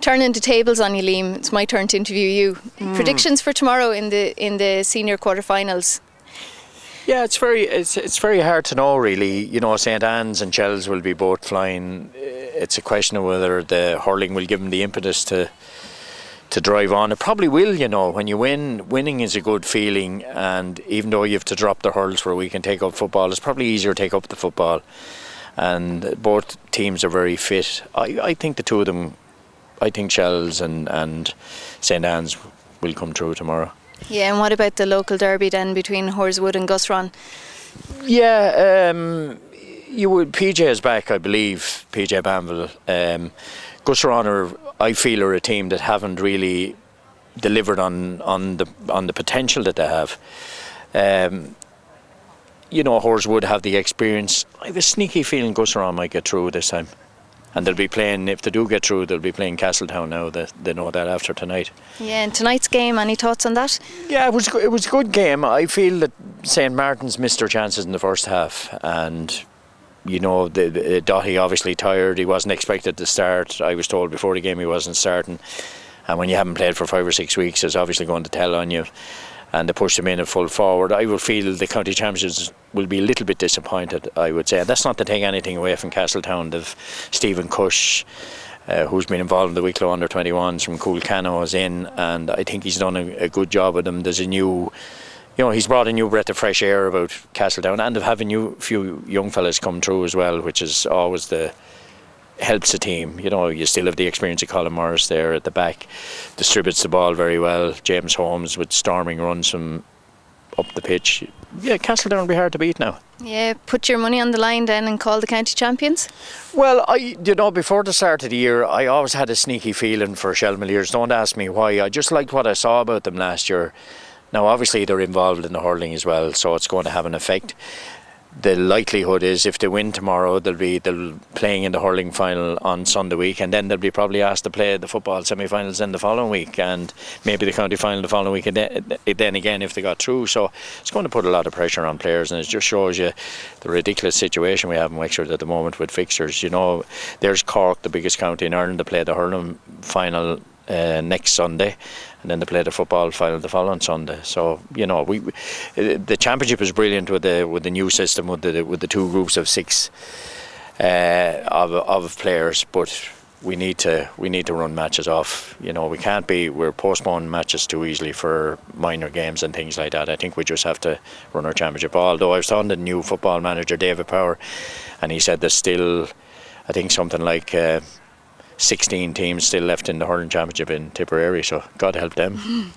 Turning the tables on you, Liam. It's my turn to interview you. Predictions for tomorrow in the senior quarterfinals. Yeah, it's very hard to know, really. You know, St Anne's and Chels will be both flying. It's a question of whether the hurling will give them the impetus to drive on. It probably will, you know. When you win, winning is a good feeling, and even though you have to drop the hurls for a week and take up football, it's probably easier to take up the football. And both teams are very fit. I think the two of them, I think Chels and St Anne's will come through tomorrow. Yeah, and what about the local derby then between Horswood and Gusron? Yeah, PJ is back, I believe. PJ Banville. Gusron I feel are a team that haven't really delivered on the potential that they have. You know, Horswood have the experience. I have a sneaky feeling Gusron might get through this time. And they'll be playing, if they do get through, they'll be playing Castletown now. They know that after tonight. Yeah, and tonight's game, any thoughts on that? Yeah, it was a good game. I feel that St Martin's missed their chances in the first half. And, you know, Dottie obviously tired. He wasn't expected to start. I was told before the game he wasn't starting. And when you haven't played for 5 or 6 weeks, it's obviously going to tell on you. And they pushed him in at full forward. I would feel the county champions will be a little bit disappointed, I would say. And that's not to take anything away from Castletown. They've Stephen Cush, who's been involved in the Wicklow under-21s from Coolcano, is in, and I think he's done a good job with them. There's a new, you know, he's brought a new breath of fresh air about Castletown, and they've had a few young fellas come through as well, which is always helps the team. You know, you still have the experience of Colin Morris there at the back, distributes the ball very well. James Holmes with storming runs from up the pitch. Yeah, Castletown will be hard to beat now. Yeah, put your money on the line then and call the county champions. Well, before the start of the year, I always had a sneaky feeling for Shelmaliers. Don't ask me why. I just liked what I saw about them last year. Now, obviously, they're involved in the hurling as well, so it's going to have an effect. The likelihood is if they win tomorrow, they'll be playing in the hurling final on Sunday week, and then they'll be probably asked to play the football semi-finals in the following week, and maybe the county final the following week, and then again if they got through. So it's going to put a lot of pressure on players, and it just shows you the ridiculous situation we have in Wexford at the moment with fixtures. You know, there's Cork, the biggest county in Ireland, to play the hurling final next Sunday, and then they play the football final the following Sunday. So, you know, the championship is brilliant with the new system with the two groups of 6 of players, but we need to run matches off. You know, we're postponing matches too easily for minor games and things like that. I think we just have to run our championship. Although I was talking to the new football manager David Power, and he said there's still, I think, something like 16 teams still left in the hurling championship in Tipperary, so God help them.